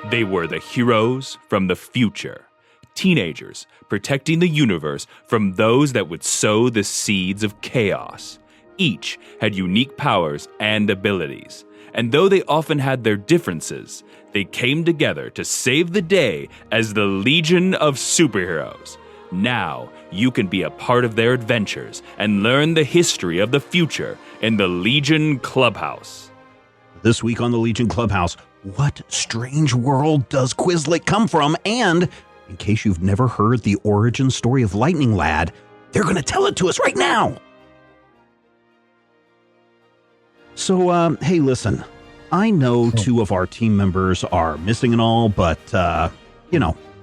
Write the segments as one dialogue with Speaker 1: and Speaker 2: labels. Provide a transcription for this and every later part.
Speaker 1: They were the heroes from the future, teenagers protecting the universe from those that would sow the seeds of chaos. Each had unique powers and abilities, and though they often had their differences, they came together to save the day as the Legion of Superheroes. Now, you can be a part of their adventures and learn the history of the future in the Legion Clubhouse.
Speaker 2: This week on the Legion Clubhouse, what strange world does Quislet come from? And in case you've never heard the origin story of Lightning Lad, they're going to tell it to us right now. So, hey, listen, I know two of our team members are missing and all, but, I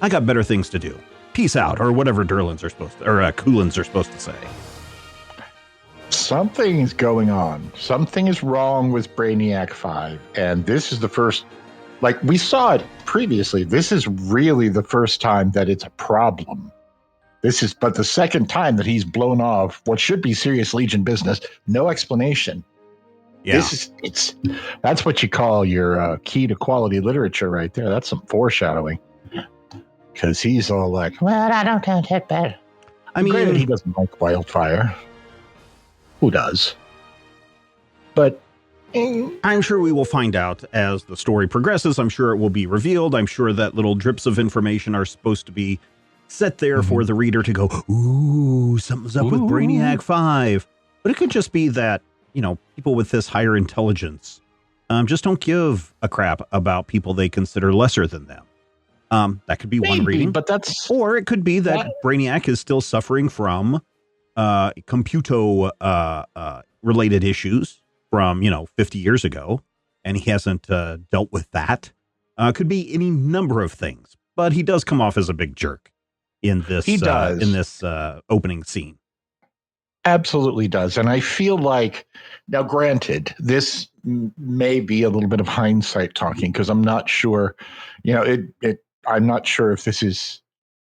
Speaker 2: got better things to do. Peace out, or whatever Coolins are supposed to say.
Speaker 3: Something's going on. Something is wrong with Brainiac 5, and this is the first, like we saw it previously, this is really the first time that it's a problem. This is but the second time that he's blown off what should be serious Legion business. No explanation. Yeah. That's what you call your key to quality literature right there. That's some foreshadowing. Because he's all like, well, I don't count that bad. I mean, granted, he doesn't like Wildfire. Who does? But
Speaker 2: I'm sure we will find out as the story progresses. I'm sure it will be revealed. I'm sure that little drips of information are supposed to be set there for the reader to go, ooh, something's up with Brainiac 5. But it could just be that, people with this higher intelligence just don't give a crap about people they consider lesser than them. That could be one reading,
Speaker 3: but
Speaker 2: or it could be that Brainiac is still suffering from computo related issues from 50 years ago, and he hasn't dealt with that. Could be any number of things, but he does come off as a big jerk in this. He does in this opening scene.
Speaker 3: Absolutely does, and I feel like now, granted, this may be a little bit of hindsight talking because I'm not sure. I'm not sure if this is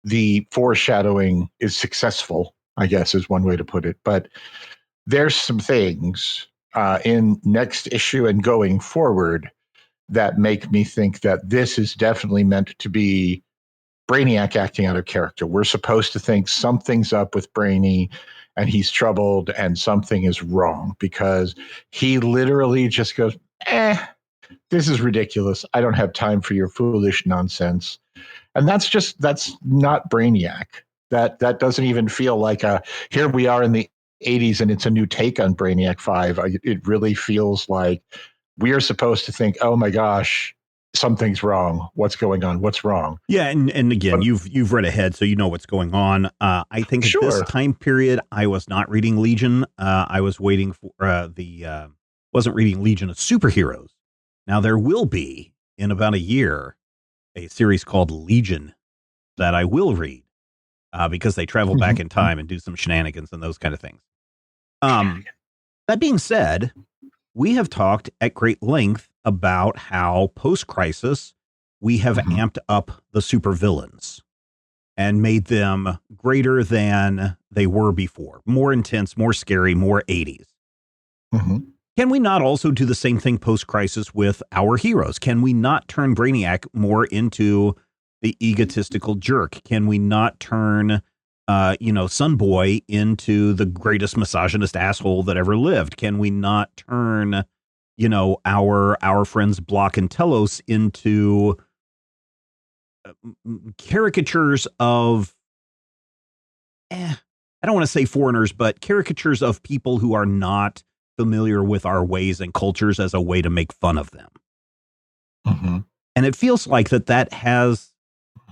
Speaker 3: the foreshadowing is successful, I guess is one way to put it. But there's some things in next issue and going forward that make me think that this is definitely meant to be Brainiac acting out of character. We're supposed to think something's up with Brainy and he's troubled and something is wrong because he literally just goes, this is ridiculous. I don't have time for your foolish nonsense. And that's not Brainiac. That doesn't even feel like here we are in the 80s and it's a new take on Brainiac 5. It really feels like we are supposed to think, oh my gosh, something's wrong. What's going on? What's wrong?
Speaker 2: Yeah, and again, you've read ahead, so you know what's going on. I think at this time period, I was not reading Legion. I was waiting for wasn't reading Legion of Superheroes. Now there will be in about a year a series called Legion that I will read because they travel back in time and do some shenanigans and those kind of things. That being said, we have talked at great length about how post-crisis we have amped up the supervillains and made them greater than they were before, more intense, more scary, more 80s. Can we not also do the same thing post-crisis with our heroes? Can we not turn Brainiac more into the egotistical jerk? Can we not turn, Sunboy into the greatest misogynist asshole that ever lived? Can we not turn, our friends Block and Telos into caricatures of, I don't want to say foreigners, but caricatures of people who are not familiar with our ways and cultures as a way to make fun of them. And it feels like that has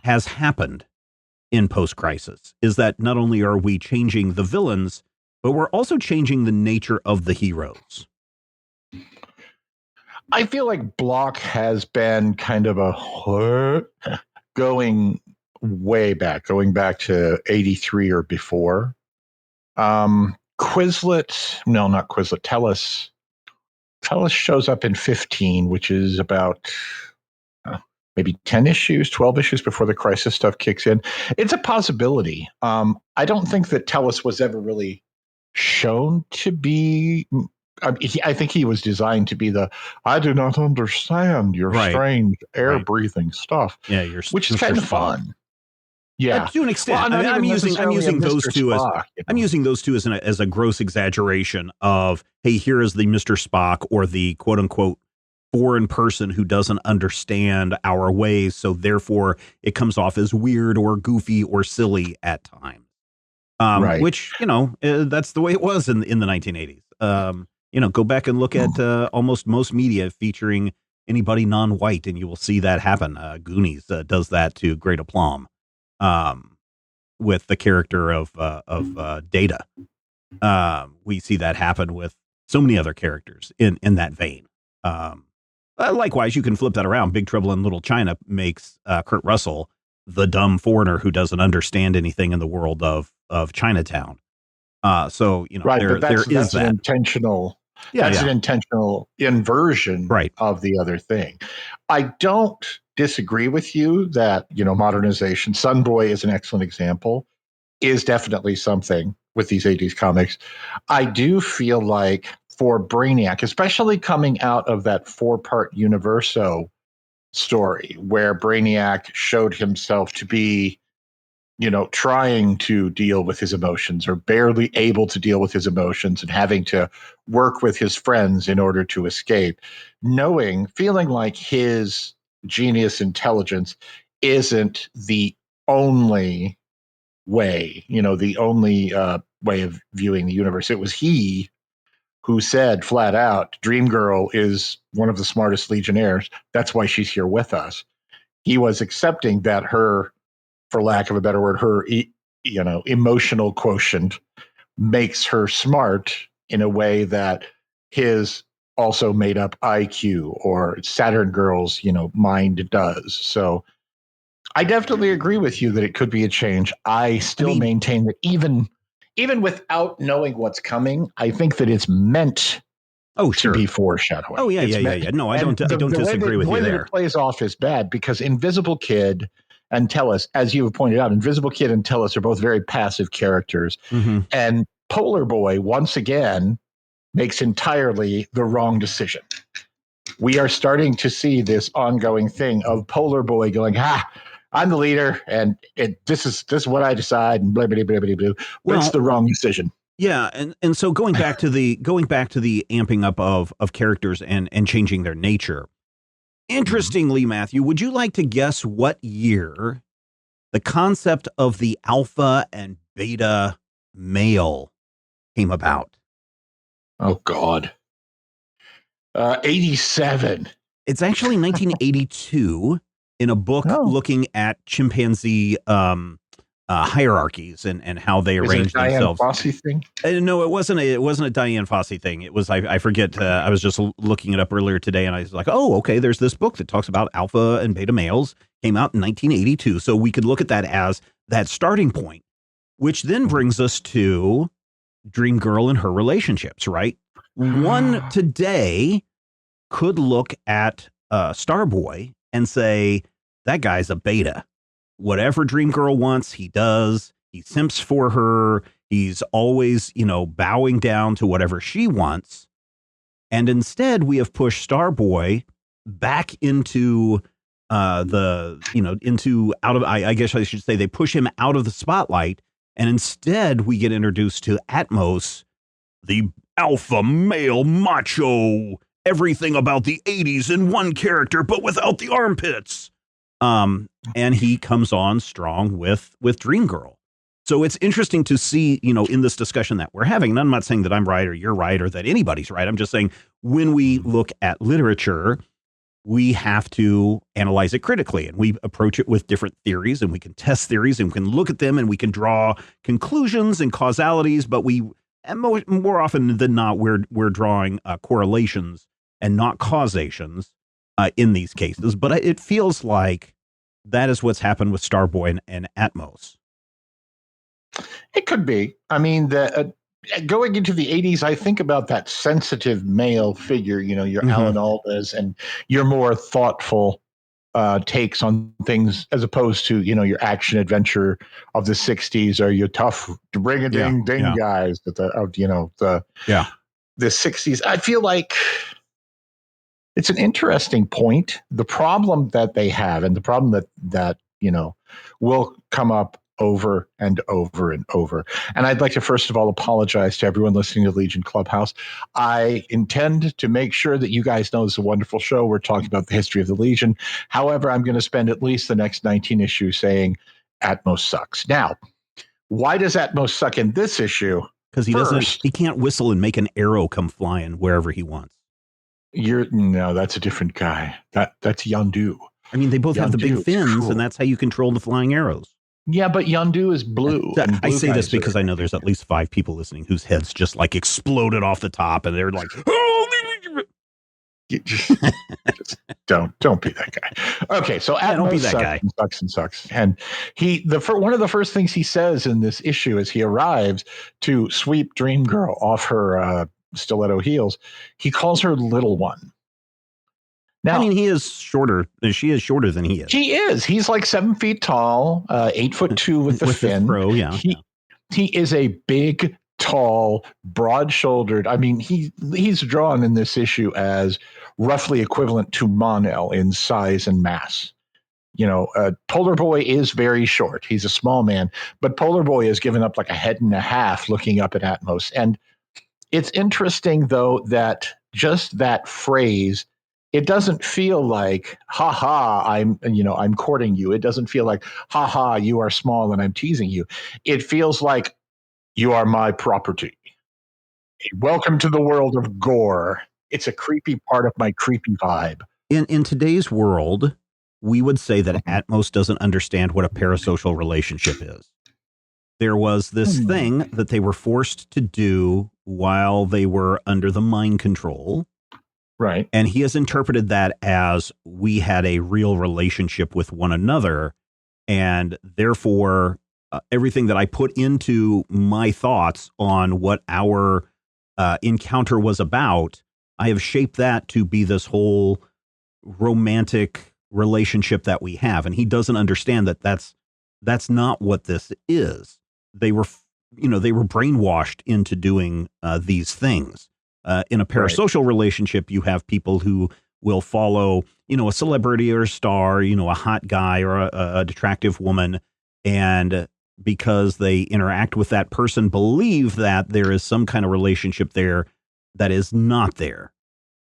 Speaker 2: happened in post-crisis, is that not only are we changing the villains, but we're also changing the nature of the heroes.
Speaker 3: I feel like Block has been kind of going back to 83 or before. Telos shows up in 15, which is about maybe 10 issues, 12 issues before the crisis stuff kicks in. It's a possibility. I don't think that Telos was ever really shown to be I think he was designed to be I do not understand your strange air-breathing stuff.
Speaker 2: Yeah,
Speaker 3: which is kind of fun. Yeah,
Speaker 2: to an extent.
Speaker 3: Well,
Speaker 2: I'm using those two
Speaker 3: Spock,
Speaker 2: I'm using those two as a gross exaggeration of, hey, here is the Mr. Spock, or the quote unquote foreign person who doesn't understand our ways, so therefore it comes off as weird or goofy or silly at times. Which, that's the way it was in the 1980s. Go back and look at almost most media featuring anybody non-white, and you will see that happen. Goonies does that to great aplomb. With the character of Data. We see that happen with so many other characters in that vein. Likewise, you can flip that around. Big Trouble in Little China makes Kurt Russell the dumb foreigner who doesn't understand anything in the world of Chinatown. There is that.
Speaker 3: An intentional. That's an intentional inversion of the other thing. I don't disagree with you that, modernization, Sunboy is an excellent example, is definitely something with these 80s comics. I do feel like for Brainiac, especially coming out of that 4-part Universo story where Brainiac showed himself to be, trying to deal with his emotions, or barely able to deal with his emotions, and having to work with his friends in order to escape, feeling like his genius intelligence isn't the only way, the only way of viewing the universe. It was he who said flat out, Dream Girl is one of the smartest Legionnaires. That's why she's here with us. He was accepting that her, for lack of a better word, her, emotional quotient makes her smart in a way that his also made up IQ or Saturn Girl's, mind does. So I definitely agree with you that it could be a change. I still maintain that even without knowing what's coming, I think that it's meant to be foreshadowing.
Speaker 2: Oh, yeah. No, I don't disagree with you there. The way that it
Speaker 3: plays off is bad because Invisible Kid and Tellus, as you have pointed out, Invisible Kid and Tellus are both very passive characters.
Speaker 2: Mm-hmm.
Speaker 3: And Polar Boy, once again, makes entirely the wrong decision. We are starting to see this ongoing thing of Polar Boy going, I'm the leader, and this is what I decide, and blah blah blah blah blah. But it's the wrong decision.
Speaker 2: Yeah, and so going back to the amping up of characters and changing their nature. Interestingly, Matthew, would you like to guess what year the concept of the alpha and beta male came about?
Speaker 3: Oh God, 87.
Speaker 2: It's actually 1982. In a book looking at chimpanzee hierarchies and how they arrange themselves.
Speaker 3: Diane Fossey thing?
Speaker 2: No, it wasn't a Diane Fossey thing. It was, I forget, I was just looking it up earlier today, and I was like, oh, okay, there's this book that talks about alpha and beta males, came out in 1982. So we could look at that as that starting point, which then brings us to Dream Girl and her relationships, right? One today could look at Starboy and say, that guy's a beta. Whatever Dream Girl wants, he does. He simps for her. He's always, bowing down to whatever she wants. And instead, we have pushed Starboy back into I guess I should say they push him out of the spotlight. And instead, we get introduced to Atmos, the alpha male macho, everything about the 80s in one character, but without the armpits. And he comes on strong with Dream Girl. So it's interesting to see, in this discussion that we're having, and I'm not saying that I'm right or you're right or that anybody's right. I'm just saying when we look at literature, we have to analyze it critically, and we approach it with different theories, and we can test theories, and we can look at them, and we can draw conclusions and causalities, but more often than not, we're drawing correlations and not causations in these cases. But it feels like that is what's happened with Starboy and Atmos.
Speaker 3: It could be. I mean, going into the 80s, I think about that sensitive male figure, your Alan Alda's and your more thoughtful takes on things, as opposed to, your action adventure of the 60s or your tough ring-a-ding-ding guys. the 60s. I feel like it's an interesting point. The problem that they have, and the problem that will come up over and over and over. And I'd like to first of all apologize to everyone listening to Legion Clubhouse. I intend to make sure that you guys know it's a wonderful show. We're talking about the history of the Legion. However, I'm going to spend at least the next 19 issues saying Atmos sucks. Now, why does Atmos suck in this issue?
Speaker 2: Because he can't whistle and make an arrow come flying wherever he wants.
Speaker 3: No, that's a different guy. That's Yondu.
Speaker 2: I mean, they both have the big fins, and that's how you control the flying arrows.
Speaker 3: Yeah, but Yondu is blue.
Speaker 2: I say this because I know there's at least 5 people listening whose heads just like exploded off the top, and they're like, "Oh!"
Speaker 3: just don't be that guy. Okay, so Atmos
Speaker 2: don't be that guy.
Speaker 3: Sucks. And one of the first things he says in this issue as he arrives to sweep Dream Girl off her stiletto heels, he calls her Little One. Now,
Speaker 2: I mean, he is shorter. She is shorter than he is.
Speaker 3: He is. He's like 7 feet tall, 8'2" with the fin.
Speaker 2: Fro, yeah.
Speaker 3: He is a big, tall, broad-shouldered. I mean, he's drawn in this issue as roughly equivalent to Mon-El in size and mass. Polar Boy is very short. He's a small man, but Polar Boy has given up like a head and a half looking up at Atmos. And it's interesting, though, that just that phrase, it doesn't feel like, ha ha, I'm courting you. It doesn't feel like, ha ha, you are small and I'm teasing you. It feels like you are my property. Welcome to the world of gore. It's a creepy part of my creepy vibe.
Speaker 2: In today's world, we would say that Atmos doesn't understand what a parasocial relationship is. There was this thing that they were forced to do while they were under the mind control.
Speaker 3: Right.
Speaker 2: And he has interpreted that as we had a real relationship with one another. And therefore, everything that I put into my thoughts on what our encounter was about, I have shaped that to be this whole romantic relationship that we have. And he doesn't understand that that's not what this is. They were brainwashed into doing these things. In a parasocial relationship, you have people who will follow, a celebrity or a star, a hot guy or a attractive woman. And because they interact with that person, believe that there is some kind of relationship there that is not there.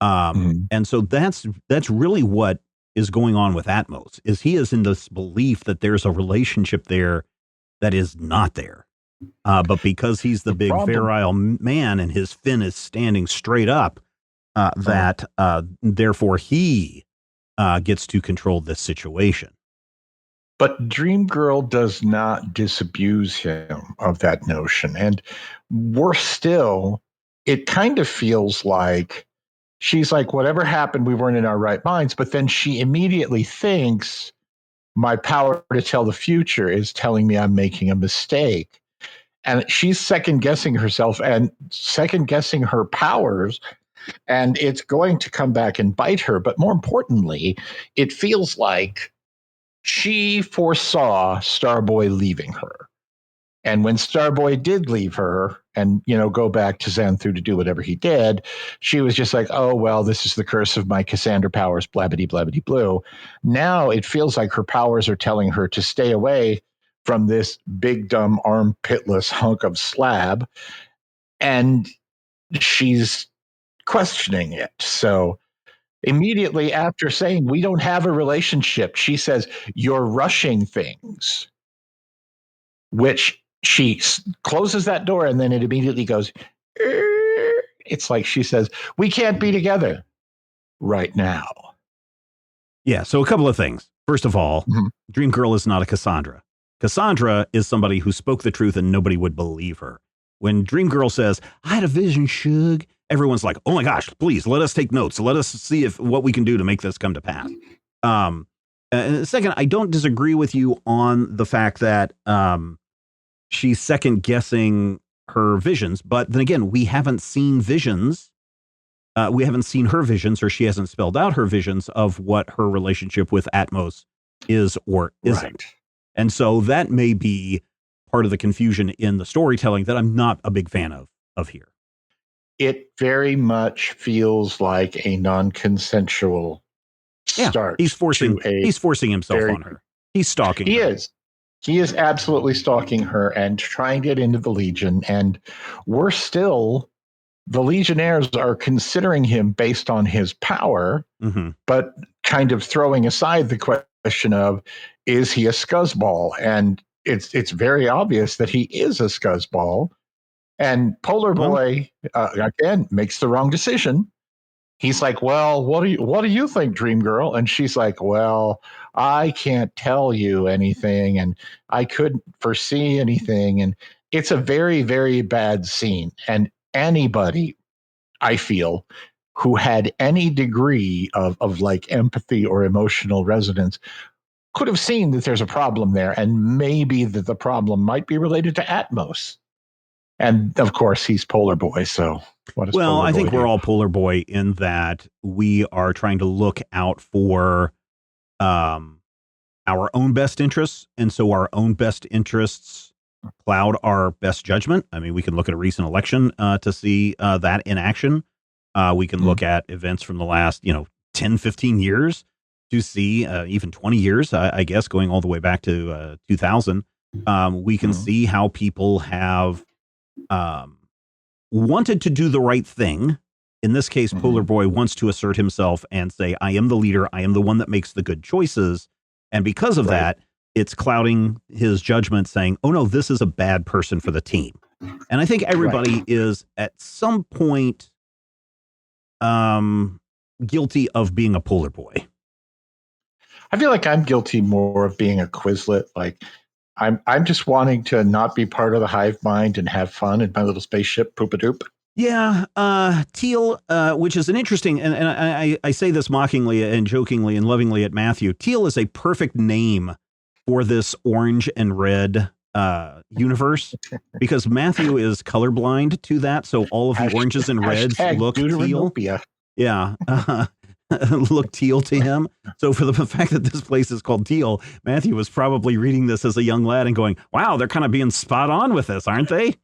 Speaker 2: And so that's really what is going on with Atmos, is he is in this belief that there's a relationship there that is not there. But because he's the big virile man and his fin is standing straight up, therefore he gets to control this situation.
Speaker 3: But Dream Girl does not disabuse him of that notion. And worse still, it kind of feels like she's like, whatever happened, we weren't in our right minds. But then she immediately thinks, my power to tell the future is telling me I'm making a mistake. And she's second guessing herself and second guessing her powers. And it's going to come back and bite her. But more importantly, it feels like she foresaw Starboy leaving her. And when Starboy did leave her and, go back to Xanthu to do whatever he did, she was just like, oh, well, this is the curse of my Cassandra powers, blabbity, blabbity, blue. Now it feels like her powers are telling her to stay away from this big, dumb, armpitless hunk of slab. And she's questioning it. So immediately after saying, we don't have a relationship, she says, you're rushing things, which she closes that door and then it immediately goes, it's like she says, we can't be together right now.
Speaker 2: Yeah. So a couple of things. First of all, Dream Girl is not a Cassandra. Cassandra is somebody who spoke the truth and nobody would believe her. When Dream Girl says, I had a vision, Shug, everyone's like, oh my gosh, please let us take notes. Let us see what we can do to make this come to pass. And second, I don't disagree with you on the fact that she's second guessing her visions. But then again, we haven't seen visions. We haven't seen her visions, or she hasn't spelled out her visions of what her relationship with Atmos is or isn't. Right. And so that may be part of the confusion in the storytelling that I'm not a big fan of here.
Speaker 3: it very much feels like a non-consensual start.
Speaker 2: He's forcing himself on her. He's stalking her.
Speaker 3: He is. He is absolutely stalking her and trying to get into the Legion. And the Legionnaires are considering him based on his power, but kind of throwing aside the question of, is he a scuzzball? And it's very obvious that he is a scuzzball. And Polar Boy, again, makes the wrong decision. He's like, well, what do you think, Dream Girl? And she's like, well, I can't tell you anything, and I couldn't foresee anything. And it's a very, very bad scene. And anybody, I feel, who had any degree of like empathy or emotional resonance could have seen that there's a problem there, and maybe that the problem might be related to Atmos. And of course, he's Polar Boy. So what is Polar Boy?
Speaker 2: I think we're all Polar Boy in that we are trying to look out for our own best interests. And so our own best interests cloud our best judgment. I mean, we can look at a recent election to see that in action. We can look at events from the last, 10, 15 years to see even 20 years, I guess, going all the way back to 2000. We can see how people have wanted to do the right thing. In this case, Polar Boy wants to assert himself and say, I am the leader. I am the one that makes the good choices. And because of that, it's clouding his judgment, saying, oh, no, this is a bad person for the team. And I think everybody is at some point guilty of being a Polar Boy.
Speaker 3: I feel like I'm guilty more of being a Quislet. Like, I'm just wanting to not be part of the hive mind and have fun in my little spaceship, poop-a-doop.
Speaker 2: Yeah, teal, which is an interesting, and I say this mockingly and jokingly and lovingly at Matthew, teal is a perfect name for this orange and red universe, because Matthew is colorblind to that, so all of the oranges and reds look teal. Yeah, look teal to him. So for the fact that this place is called Teal, Matthew was probably reading this as a young lad and going, wow, they're kind of being spot on with this, aren't they?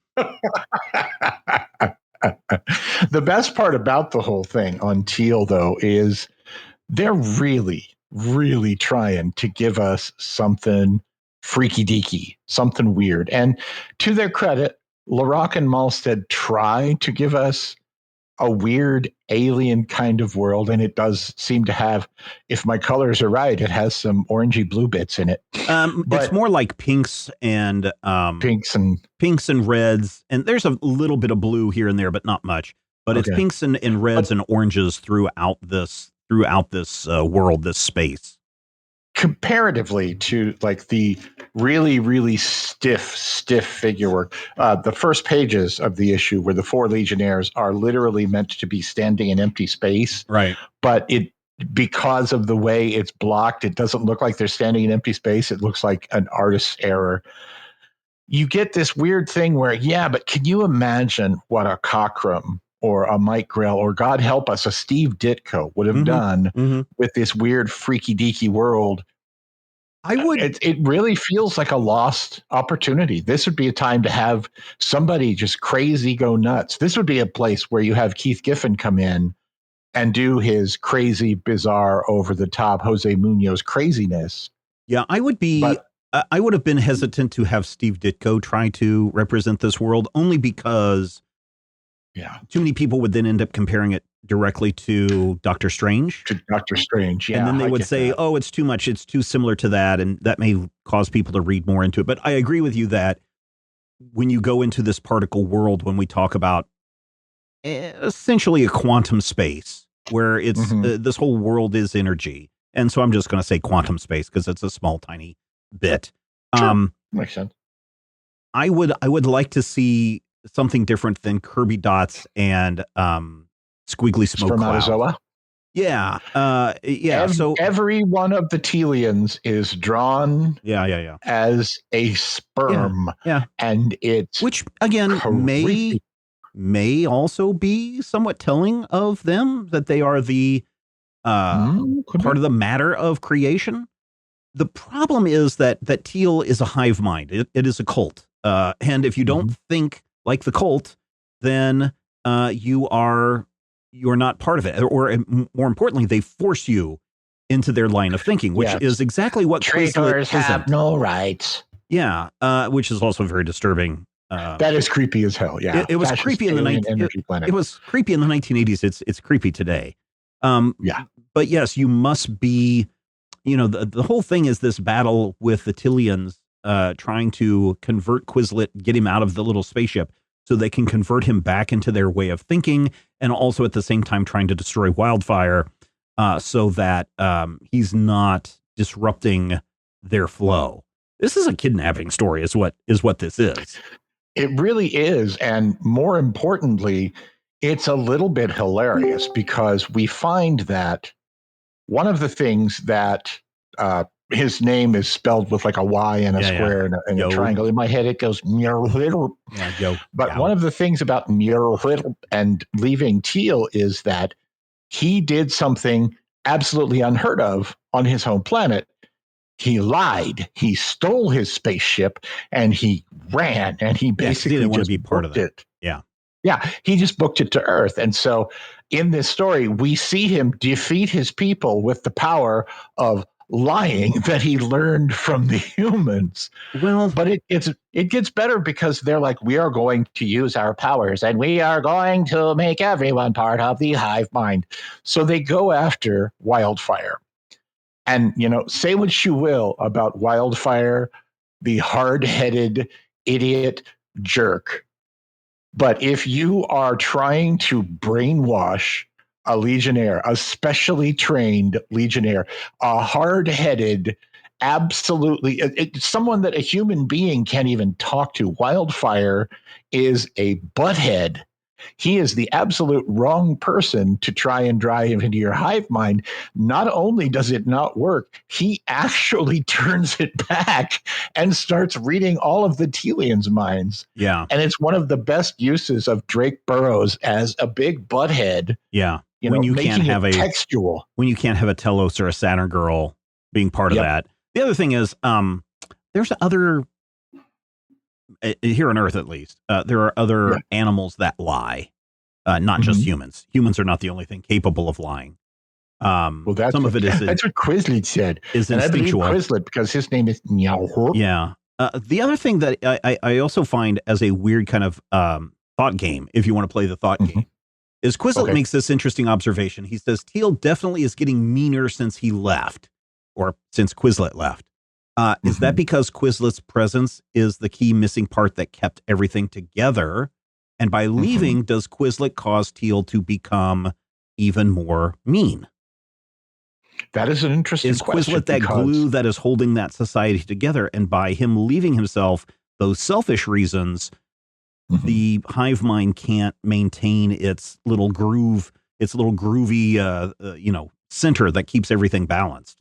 Speaker 3: The best part about the whole thing on Teal, though, is they're really, really trying to give us something freaky deaky, something weird. And to their credit, LaRocque and Malstead try to give us a weird alien kind of world, and it does seem to have, if my colors are right, it has some orangey blue bits in it.
Speaker 2: It's more like pinks and reds, and there's a little bit of blue here and there, but not much. But it's pinks and reds and oranges throughout this world, this space.
Speaker 3: Comparatively to like the really, really stiff figure work, the first pages of the issue where the 4 Legionnaires are literally meant to be standing in empty space.
Speaker 2: Right.
Speaker 3: But because of the way it's blocked, it doesn't look like they're standing in empty space. It looks like an artist's error. You get this weird thing where, but can you imagine what a Cockrum or a Mike Grell, or God help us, a Steve Ditko would have done with this weird freaky deaky world? It really feels like a lost opportunity. This would be a time to have somebody just crazy go nuts. This would be a place where you have Keith Giffen come in and do his crazy, bizarre, over the top Jose Munoz craziness.
Speaker 2: Yeah, I would have been hesitant to have Steve Ditko try to represent this world, only because too many people would then end up comparing it directly to Doctor Strange.
Speaker 3: To Doctor Strange,
Speaker 2: and then they would say, oh, it's too much. It's too similar to that. And that may cause people to read more into it. But I agree with you that when you go into this particle world, when we talk about essentially a quantum space where it's this whole world is energy. And so I'm just going to say quantum space because it's a small, tiny bit.
Speaker 3: Sure. Makes sense.
Speaker 2: I would like to see something different than Kirby dots and squiggly smoke cloud. Yeah. So
Speaker 3: every one of the Tealians is drawn as a sperm.
Speaker 2: Yeah.
Speaker 3: And it's,
Speaker 2: which again may also be somewhat telling of them, that they are the part of the matter of creation. The problem is that Teal is a hive mind. It is a cult. And if you don't think like the cult, then you're not part of it, or more importantly, they force you into their line of thinking, which is exactly what
Speaker 3: traitors have no rights.
Speaker 2: Yeah, which is also very disturbing.
Speaker 3: That is creepy as hell. Yeah,
Speaker 2: it was creepy in the it was creepy in the 1980s. It's creepy today. But yes, you must be. The whole thing is this battle with the Tillians, trying to convert Quislet, get him out of the little spaceship, so they can convert him back into their way of thinking, and also at the same time trying to destroy Wildfire, so that he's not disrupting their flow. This is a kidnapping story, is what this is.
Speaker 3: It really is, and more importantly, it's a little bit hilarious because we find that one of the things that his name is spelled with like a Y and a square and a triangle. In my head, it goes But one of the things about and leaving Teal is that he did something absolutely unheard of on his home planet. He lied. He stole his spaceship and he ran, and he basically
Speaker 2: didn't want to be part of it.
Speaker 3: Yeah, he just booked it to Earth. And so in this story, we see him defeat his people with the power of lying that he learned from the humans.
Speaker 2: Well,
Speaker 3: but it gets better because they're like, we are going to use our powers and we are going to make everyone part of the hive mind. So they go after Wildfire. And, say what you will about Wildfire, the hard-headed idiot jerk. But if you are trying to brainwash a Legionnaire, a specially trained Legionnaire, a hard-headed, absolutely, someone that a human being can't even talk to, Wildfire is a butthead. He is the absolute wrong person to try and drive into your hive mind. Not only does it not work, he actually turns it back and starts reading all of the Tealians' minds.
Speaker 2: Yeah.
Speaker 3: And it's one of the best uses of Drake Burroughs as a big butthead.
Speaker 2: Yeah. When you can't have a
Speaker 3: textual.
Speaker 2: When you can't have a Telos or a Saturn girl being part of that. The other thing is, there's other... here on Earth, at least, there are other animals that lie, not just humans. Humans are not the only thing capable of lying.
Speaker 3: That's
Speaker 2: some of it is.
Speaker 3: That's what Quislet said.
Speaker 2: Is
Speaker 3: and
Speaker 2: instinctual.
Speaker 3: I believe Quislet because his name is Meow.
Speaker 2: Yeah. The other thing that I also find as a weird kind of thought game, if you want to play the thought game, is Quislet makes this interesting observation. He says Teal definitely is getting meaner since he left, or since Quislet left. Is that because Quislet's presence is the key missing part that kept everything together? And by leaving, does Quislet cause Teal to become even more mean?
Speaker 3: That is an interesting question.
Speaker 2: Is Quislet that glue that is holding that society together? And by him leaving himself, those selfish reasons, the hive mind can't maintain its little groove, its little groovy, center that keeps everything balanced.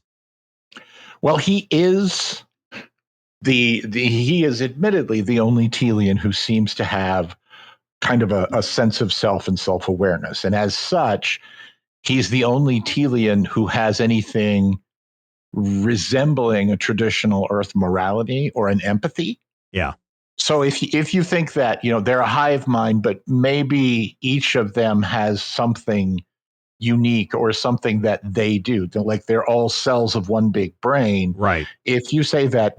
Speaker 3: Well, he is he is admittedly the only Tealian who seems to have kind of a sense of self and self-awareness. And as such, he's the only Tealian who has anything resembling a traditional Earth morality or an empathy.
Speaker 2: Yeah.
Speaker 3: So if you think that, they're a hive mind, but maybe each of them has something unique or something that they do. They're all cells of one big brain.
Speaker 2: Right.
Speaker 3: If you say that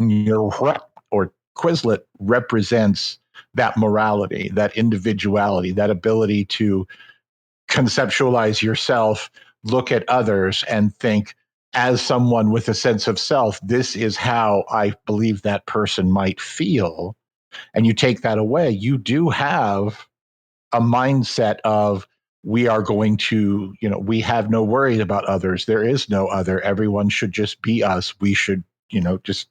Speaker 3: or Quislet represents that morality, that individuality, that ability to conceptualize yourself, look at others and think as someone with a sense of self, this is how I believe that person might feel. And you take that away, you do have a mindset of, we are going to, we have no worries about others. There is no other. Everyone should just be us. We should, just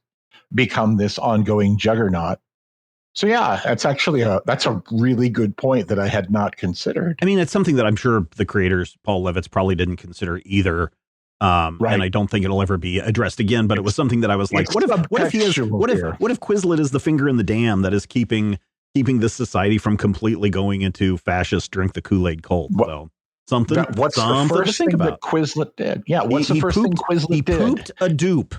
Speaker 3: become this ongoing juggernaut. So yeah, that's actually that's a really good point that I had not considered.
Speaker 2: I mean, it's something that I'm sure the creators, Paul Levitz, probably didn't consider either. And I don't think it'll ever be addressed again, but it was something that I was like, what if Quislet is the finger in the dam that is keeping this society from completely going into fascist drink the Kool-Aid cult. So
Speaker 3: what's the first thing that Quislet did? Yeah, what's the first thing Quislet did?
Speaker 2: He pooped a dupe.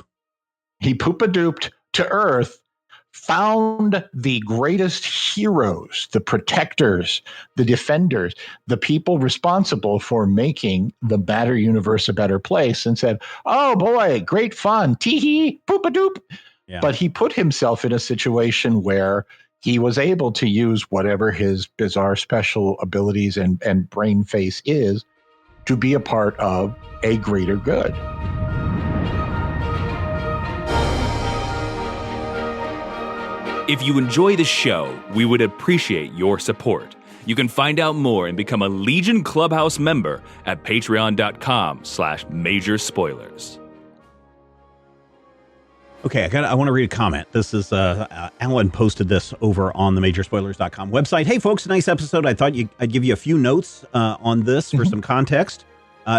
Speaker 3: He pooped a duped to Earth, found the greatest heroes, the protectors, the defenders, the people responsible for making the Matter universe a better place, and said, oh boy, great fun, tee-hee, poop-a-doop. Yeah. But he put himself in a situation where he was able to use whatever his bizarre special abilities and brain face is to be a part of a greater good.
Speaker 1: If you enjoy the show, we would appreciate your support. You can find out more and become a Legion Clubhouse member at patreon.com/majorspoilers.
Speaker 2: Okay, I want to read a comment. This is Alan posted this over on the majorspoilers.com website. Hey, folks, nice episode. I thought I'd give you a few notes on this for some context.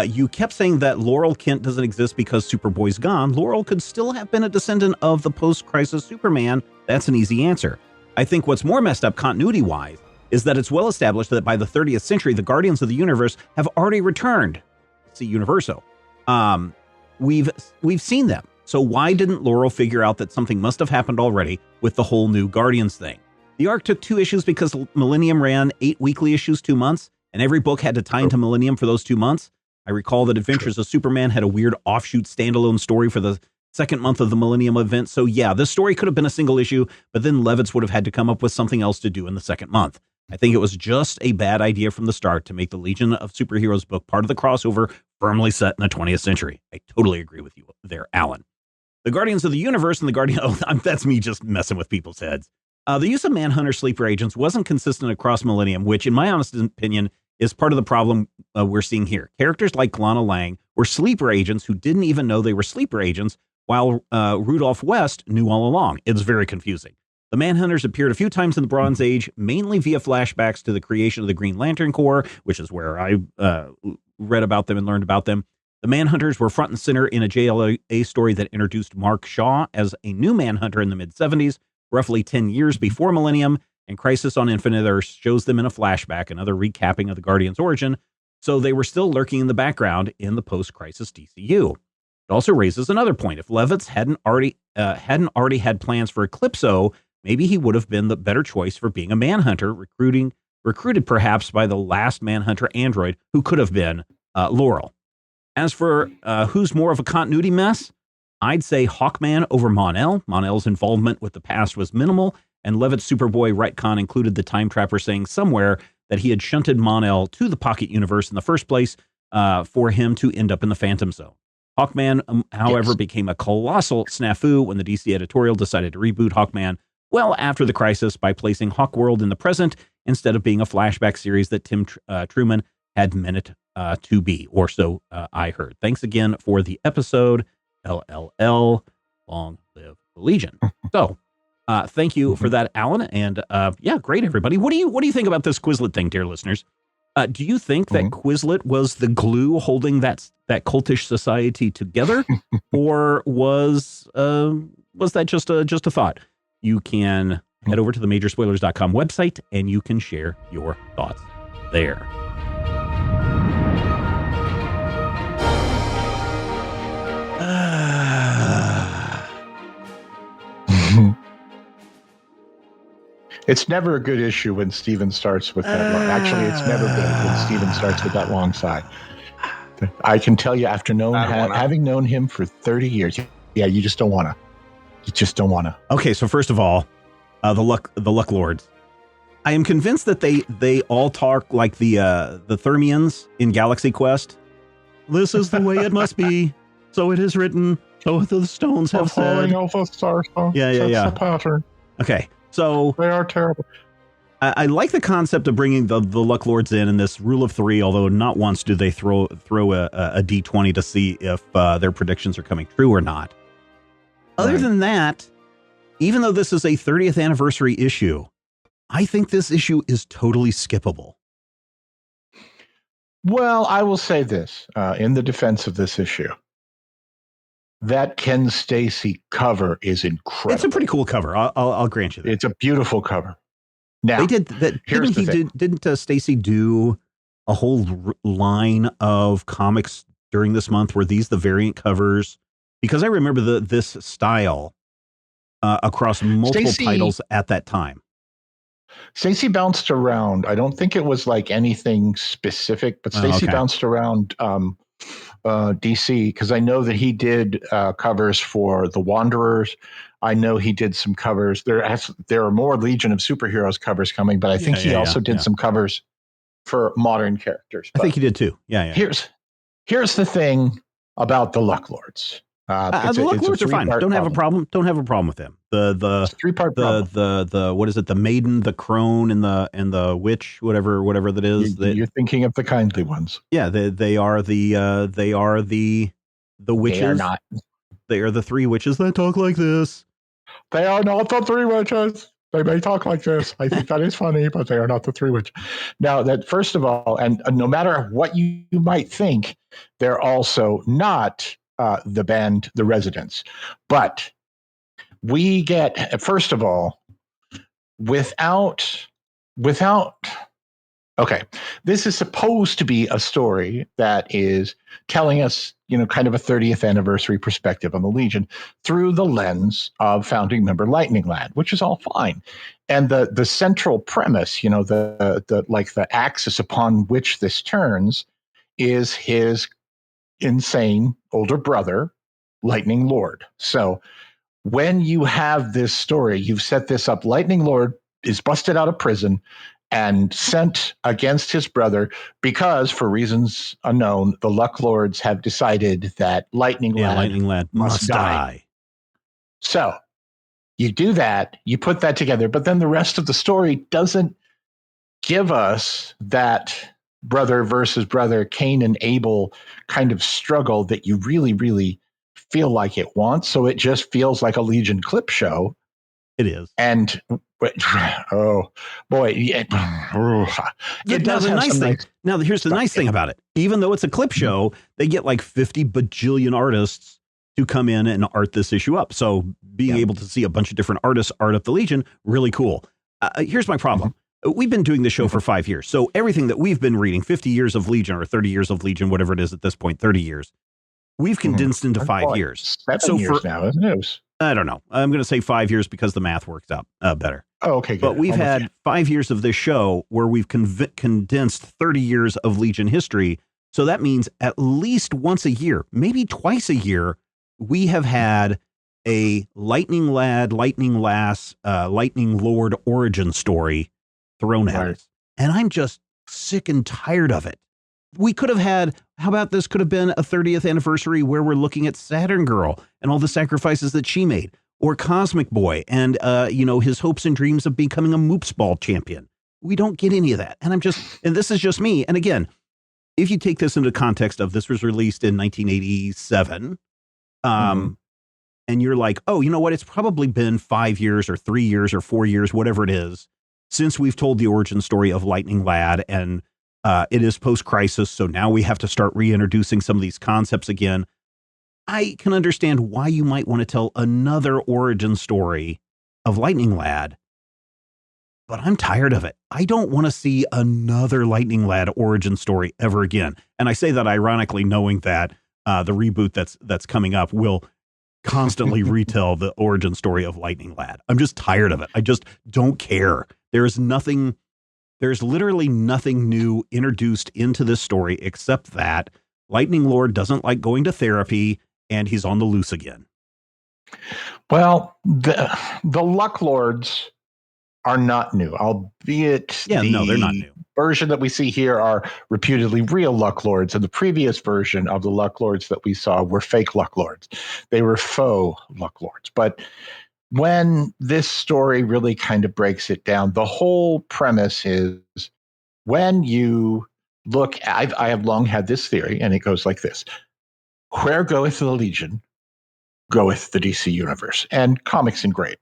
Speaker 2: You kept saying that Laurel Kent doesn't exist because Superboy's gone. Laurel could still have been a descendant of the post-crisis Superman. That's an easy answer. I think what's more messed up continuity-wise is that it's well established that by the 30th century, the Guardians of the Universe have already returned. See Universo. We've seen them. So why didn't Laurel figure out that something must have happened already with the whole new Guardians thing? The arc took 2 issues because Millennium ran 8 weekly issues, 2 months, and every book had to tie into Millennium for those 2 months. I recall that Adventures of Superman had a weird offshoot standalone story for the second month of the Millennium event. So yeah, this story could have been a single issue, but then Levitz would have had to come up with something else to do in the second month. I think it was just a bad idea from the start to make the Legion of Superheroes book part of the crossover firmly set in the 20th century. I totally agree with you there, Alan. The Guardians of the Universe and the Guardian... Oh, that's me just messing with people's heads. The use of Manhunter sleeper agents wasn't consistent across Millennium, which, in my honest opinion, is part of the problem we're seeing here. Characters like Lana Lang were sleeper agents who didn't even know they were sleeper agents, while Rudolph West knew all along. It's very confusing. The Manhunters appeared a few times in the Bronze Age, mainly via flashbacks to the creation of the Green Lantern Corps, which is where I read about them and learned about them. The Manhunters were front and center in a JLA story that introduced Mark Shaw as a new Manhunter in the mid-70s, roughly 10 years before Millennium, and Crisis on Infinite Earths shows them in a flashback, another recapping of the Guardians' origin, so they were still lurking in the background in the post-Crisis DCU. It also raises another point. If Levitz hadn't already had plans for Eclipso, maybe he would have been the better choice for being a Manhunter, recruited perhaps by the last Manhunter android, who could have been Laurel. As for who's more of a continuity mess, I'd say Hawkman over Mon-El. Mon-El's involvement with the past was minimal, and Levitt's Superboy retcon included the Time Trapper saying somewhere that he had shunted Mon-El to the Pocket Universe in the first place for him to end up in the Phantom Zone. Hawkman, however, became a colossal snafu when the DC editorial decided to reboot Hawkman well after the crisis by placing Hawkworld in the present instead of being a flashback series that Tim Truman had meant it to be, or so I heard. Thanks again for the episode. LLL, long live the Legion. So, thank you for that, Alan. And yeah, great, everybody. What do you think about this Quislet thing, dear listeners? Do you think that Quislet was the glue holding that cultish society together, or was that just a thought? You can head over to the majorspoilers.com website and you can share your thoughts there.
Speaker 3: It's never a good issue when Steven starts with that long. Actually, it's never good when Steven starts with that long side. I can tell you after having known him for 30 years, yeah, you just don't want to. You just don't want to.
Speaker 2: Okay, so first of all, the Luck Lords. I am convinced that they all talk like the Thermians in Galaxy Quest. This is the way it must be. So it is written. So the stones have said. Yeah.
Speaker 3: Pattern.
Speaker 2: Okay, so
Speaker 3: they are terrible.
Speaker 2: I like the concept of bringing the Luck Lords in this rule of 3. Although not once do they throw a D20 to see if their predictions are coming true or not. Other than that, even though this is a 30th anniversary issue, I think this issue is totally skippable.
Speaker 3: Well, I will say this in the defense of this issue. That Ken Stacy cover is incredible.
Speaker 2: It's a pretty cool cover. I'll grant you that.
Speaker 3: It's a beautiful cover. Now,
Speaker 2: they did that. Didn't Stacy do a whole line of comics during this month? Were these the variant covers? Because I remember this style across multiple titles at that time.
Speaker 3: Stacy bounced around. I don't think it was like anything specific, but Stacy bounced around DC, because I know that he did covers for The Wanderers. I know he did some covers. There are more Legion of Superheroes covers coming, but I think he also did some covers for modern characters.
Speaker 2: I think he did too. Yeah.
Speaker 3: Here's the thing about the Luck Lords.
Speaker 2: The Luck Lords are fine. Don't have a problem. Don't have a problem with them. The
Speaker 3: three-part problem.
Speaker 2: The what is it? The maiden, the crone, and the witch, whatever that is.
Speaker 3: You're thinking of the kindly ones.
Speaker 2: Yeah, they are the witches.
Speaker 3: They are not.
Speaker 2: They are the three witches that talk like this.
Speaker 3: They are not the three witches. They may talk like this. I think that is funny, but they are not the three witches. Now, that first of all, and no matter what you might think, they're also not the band, The Residents. But we get, first of all, okay, this is supposed to be a story that is telling us, kind of a 30th anniversary perspective on the Legion through the lens of founding member Lightning Lad, which is all fine. And the central premise, the axis upon which this turns is his insane older brother, Lightning Lord. So when you have this story, you've set this up. Lightning Lord is busted out of prison and sent against his brother because, for reasons unknown, the Luck Lords have decided that Lightning Lad must die. So you do that, you put that together, but then the rest of the story doesn't give us that brother versus brother, Cain and Abel kind of struggle that you really, really feel like it wants. So it just feels like a Legion clip show.
Speaker 2: It is.
Speaker 3: And oh boy, it does have
Speaker 2: nice
Speaker 3: some
Speaker 2: thing.
Speaker 3: nice.
Speaker 2: Now, here's the nice thing about it. Even though it's a clip show, they get like 50 bajillion artists to come in and art this issue up. So being able to see a bunch of different artists art up the Legion, really cool. Here's my problem. We've been doing the show for 5 years. So everything that we've been reading, 50 years of Legion or 30 years of Legion, whatever it is at this point, 30 years, we've condensed into 5 years.
Speaker 3: 7 years now, isn't it?
Speaker 2: I don't know. I'm going to say 5 years because the math works out better.
Speaker 3: Oh, okay, good.
Speaker 2: But we've had 5 years of this show where we've condensed 30 years of Legion history. So that means at least once a year, maybe twice a year, we have had a Lightning Lad, Lightning Lass, Lightning Lord origin story thrown at us. And I'm just sick and tired of it. We could have had, how about this could have been a 30th anniversary where we're looking at Saturn Girl and all the sacrifices that she made, or Cosmic Boy and, his hopes and dreams of becoming a Moops Ball champion. We don't get any of that. And this is just me. And again, if you take this into context of this was released in 1987, and you're like, oh, you know what? It's probably been 5 years or 3 years or 4 years, whatever it is, since we've told the origin story of Lightning Lad, and it is post-crisis, so now we have to start reintroducing some of these concepts again. I can understand why you might want to tell another origin story of Lightning Lad, but I'm tired of it. I don't want to see another Lightning Lad origin story ever again. And I say that ironically, knowing that the reboot that's coming up will constantly retell the origin story of Lightning Lad. I'm just tired of it. I just don't care. There's literally nothing new introduced into this story except that Lightning Lord doesn't like going to therapy and he's on the loose again.
Speaker 3: Well, the Luck Lords are not new, albeit
Speaker 2: they're not new.
Speaker 3: Version that we see here are reputedly real Luck Lords, and the previous version of the Luck Lords that we saw were fake Luck Lords. They were faux Luck Lords. But when this story really kind of breaks it down, the whole premise is when you look, I have long had this theory, and it goes like this. Where goeth the Legion, goeth the DC universe, and comics in great.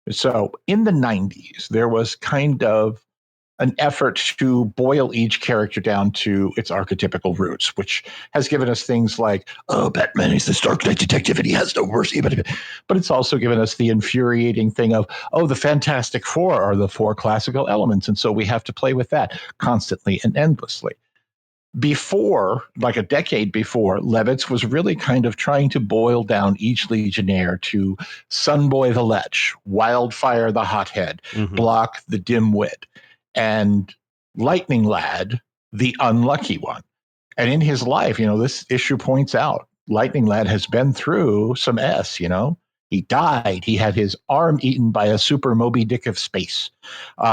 Speaker 3: So in the 90s, there was kind of an effort to boil each character down to its archetypical roots, which has given us things like, oh, Batman is this dark knight detective and he has no mercy. But it's also given us the infuriating thing of, oh, the Fantastic Four are the four classical elements. And so we have to play with that constantly and endlessly. before, like a decade before, Levitz was really kind of trying to boil down each Legionnaire to Sunboy the Lech, Wildfire the Hothead, Block the Dimwit, and Lightning Lad the Unlucky One. And in his life, this issue points out, Lightning Lad has been through some He died. He had his arm eaten by a super Moby Dick of space.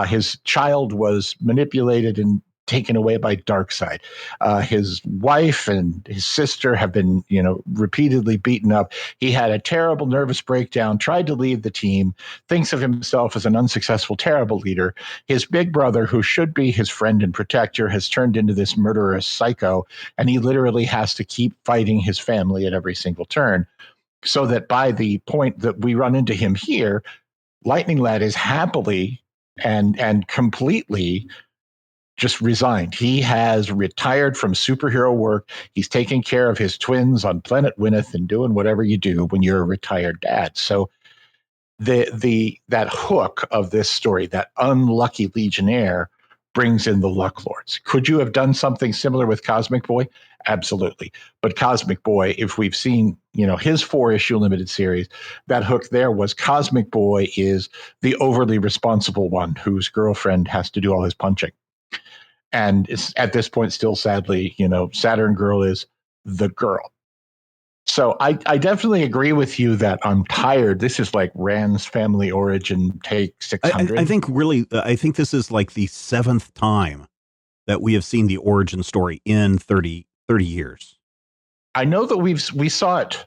Speaker 3: His child was manipulated and taken away by Darkseid. His wife and his sister have been, repeatedly beaten up. He had a terrible nervous breakdown, tried to leave the team, thinks of himself as an unsuccessful, terrible leader. His big brother, who should be his friend and protector, has turned into this murderous psycho, and he literally has to keep fighting his family at every single turn. So that by the point that we run into him here, Lightning Lad is happily and completely just resigned. He has retired from superhero work. He's taking care of his twins on Planet Wynneth and doing whatever you do when you're a retired dad. So that hook of this story, that unlucky Legionnaire, brings in the Luck Lords. Could you have done something similar with Cosmic Boy? Absolutely. But Cosmic Boy, if we've seen, his 4-issue limited series, that hook there was Cosmic Boy is the overly responsible one whose girlfriend has to do all his punching. And it's at this point still, sadly, Saturn Girl is the girl. So I definitely agree with you that I'm tired. This is like Rand's Family Origin take 600.
Speaker 2: I think this is like the 7th time that we have seen the origin story in 30 years.
Speaker 3: I know that we saw it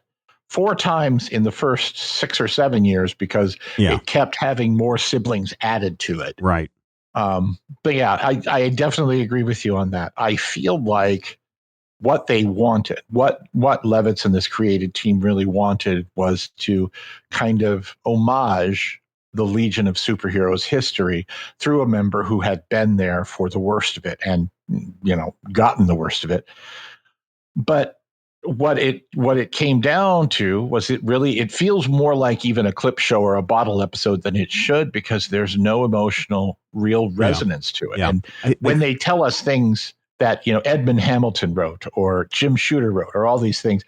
Speaker 3: 4 times in the first 6 or 7 years because it kept having more siblings added to it.
Speaker 2: Right.
Speaker 3: But yeah, I definitely agree with you on that. I feel like what they wanted, what Levitz and this created team really wanted, was to kind of homage the Legion of Superheroes history through a member who had been there for the worst of it and, gotten the worst of it. But what it came down to was it feels more like even a clip show or a bottle episode than it should, because there's no emotional real resonance to it. And when they tell us things that, Edmund Hamilton wrote or Jim Shooter wrote or all these things,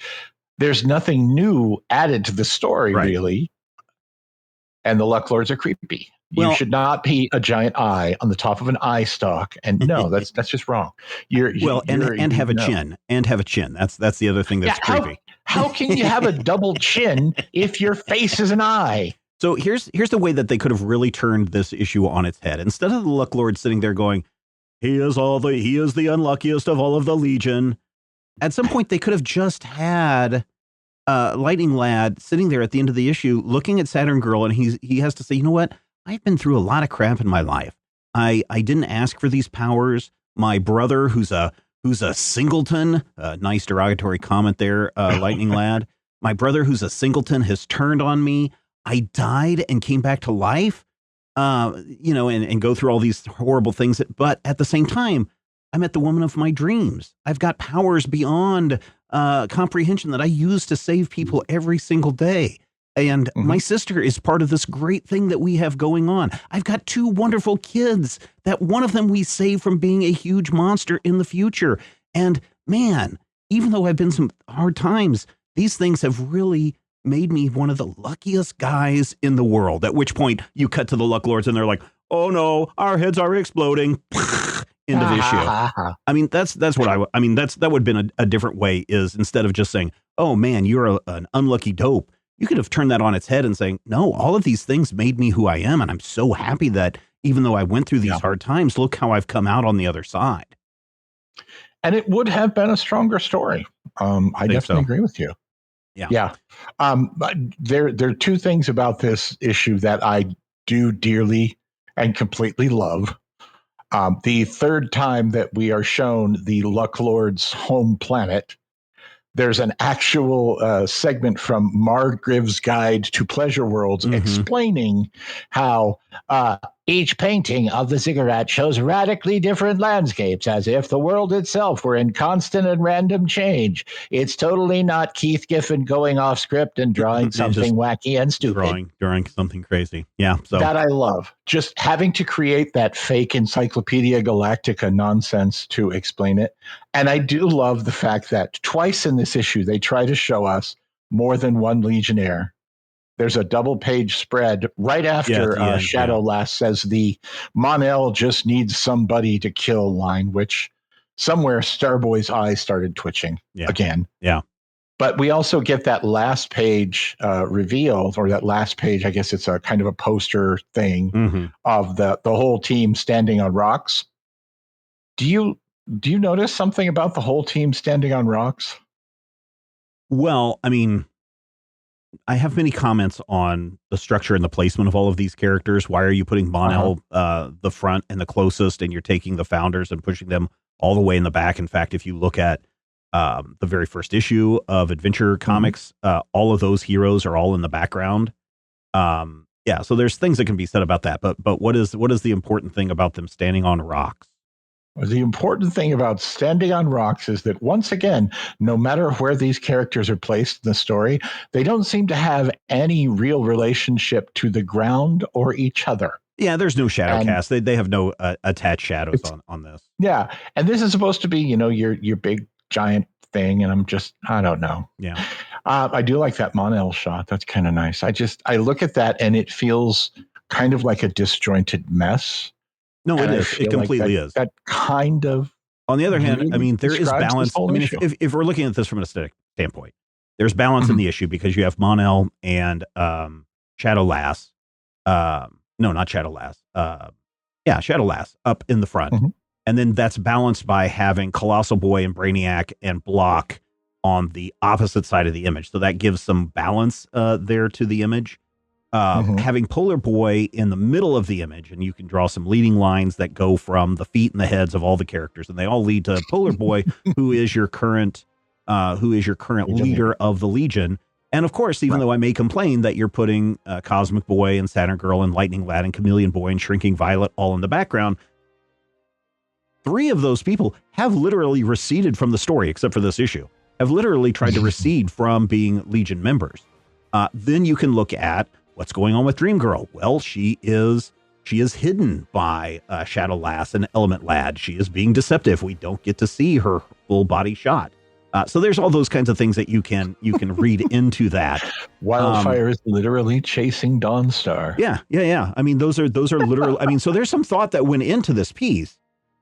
Speaker 3: there's nothing new added to the story really. And the Luck Lords are creepy. You should not be a giant eye on the top of an eye stalk. And no, that's just wrong.
Speaker 2: And have a chin. That's the other thing that's creepy.
Speaker 3: How can you have a double chin if your face is an eye?
Speaker 2: So here's the way that they could have really turned this issue on its head. Instead of the Luck Lord sitting there going, he is the unluckiest of all of the Legion. At some point, they could have just had Lightning Lad sitting there at the end of the issue, looking at Saturn Girl, and he has to say, you know what? I've been through a lot of crap in my life. I didn't ask for these powers. My brother, who's a singleton, nice derogatory comment there, Lightning Lad. My brother, who's a singleton, has turned on me. I died and came back to life. And go through all these horrible things. But at the same time, I met the woman of my dreams. I've got powers beyond comprehension that I use to save people every single day. And my sister is part of this great thing that we have going on. I've got 2 wonderful kids that one of them we save from being a huge monster in the future. And man, even though I've been some hard times, these things have really made me one of the luckiest guys in the world. At which point you cut to the Luck Lords and they're like, oh no, our heads are exploding. End of issue. I mean, that would have been a different way, is instead of just saying, oh man, you're an unlucky dope, you could have turned that on its head and saying, no, all of these things made me who I am. And I'm so happy that even though I went through these hard times, look how I've come out on the other side.
Speaker 3: And it would have been a stronger story. I definitely agree with you. Yeah. There are 2 things about this issue that I do dearly and completely love. The 3rd time that we are shown the Luck Lord's home planet, there's an actual segment from Margrive's Guide to Pleasure Worlds explaining how Each painting of the ziggurat shows radically different landscapes, as if the world itself were in constant and random change. It's totally not Keith Giffen going off script and drawing something wacky and stupid.
Speaker 2: Drawing something crazy. Yeah. So
Speaker 3: that I love. Just having to create that fake Encyclopedia Galactica nonsense to explain it. And I do love the fact that twice in this issue, they try to show us more than one Legionnaire. There's a double-page spread right after Shadow Lass says the Mon-El just needs somebody to kill line, which somewhere Starboy's eyes started twitching again.
Speaker 2: Yeah.
Speaker 3: But we also get that last page reveal, or that last page, I guess it's a kind of a poster thing of the whole team standing on rocks. Do you notice something about the whole team standing on rocks?
Speaker 2: Well, I mean, I have many comments on the structure and the placement of all of these characters. Why are you putting Mon-El the front and the closest, and you're taking the founders and pushing them all the way in the back? In fact, if you look at the very first issue of Adventure Comics, all of those heroes are all in the background. So there's things that can be said about that. But what is the important thing about them standing on rocks?
Speaker 3: The important thing about standing on rocks is that, once again, no matter where these characters are placed in the story, they don't seem to have any real relationship to the ground or each other.
Speaker 2: Yeah, there's no shadow cast. They have no attached shadows on this.
Speaker 3: Yeah, and this is supposed to be, your big giant thing, and I don't know.
Speaker 2: Yeah.
Speaker 3: I do like that Mon-El shot. That's kind of nice. I look at that and it feels kind of like a disjointed mess.
Speaker 2: No, it is. It completely is.
Speaker 3: That kind of.
Speaker 2: On the other hand, I mean, there is balance. I mean, if we're looking at this from an aesthetic standpoint, there's balance in the issue because you have Mon-El and Shadow Lass. No, not Shadow Lass. Shadow Lass up in the front. And then that's balanced by having Colossal Boy and Brainiac and Block on the opposite side of the image. So that gives some balance there to the image. Having Polar Boy in the middle of the image, and you can draw some leading lines that go from the feet and the heads of all the characters, and they all lead to Polar Boy, who is your current leader of the Legion. And of course, even though I may complain that you're putting Cosmic Boy and Saturn Girl and Lightning Lad and Chameleon Boy and Shrinking Violet all in the background, 3 of those people have literally receded from the story, except for this issue, have literally tried to recede from being Legion members. Then you can look at what's going on with Dream Girl. Well, she is hidden by Shadow Lass and Element Lad. She is being deceptive. We don't get to see her full body shot. So there's all those kinds of things that you can read into that.
Speaker 3: Wildfire is literally chasing Dawnstar.
Speaker 2: Yeah. I mean, those are literal. I mean, so there's some thought that went into this piece.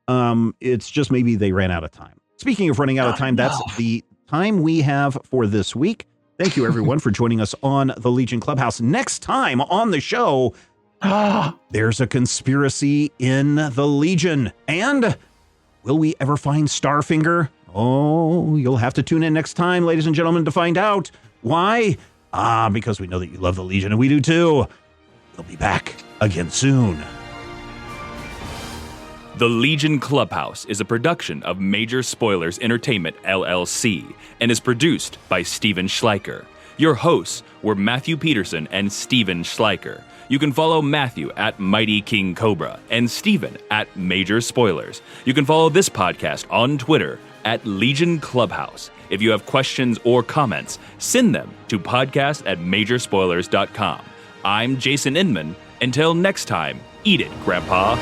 Speaker 2: It's just maybe they ran out of time. Speaking of running out of time, that's the time we have for this week. Thank you, everyone, for joining us on the Legion Clubhouse. Next time on the show, there's a conspiracy in the Legion. And will we ever find Starfinger? Oh, you'll have to tune in next time, ladies and gentlemen, to find out. Why? Because we know that you love the Legion, and we do too. We'll be back again soon.
Speaker 1: The Legion Clubhouse is a production of Major Spoilers Entertainment, LLC, and is produced by Steven Schleicher. Your hosts were Matthew Peterson and Steven Schleicher. You can follow Matthew at Mighty King Cobra and Steven at Major Spoilers. You can follow this podcast on Twitter at Legion Clubhouse. If you have questions or comments, send them to podcast@majorspoilers.com. I'm Jason Inman. Until next time, eat it, Grandpa.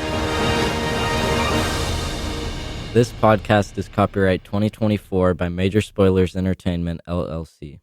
Speaker 4: This podcast is copyright 2024 by Major Spoilers Entertainment, LLC.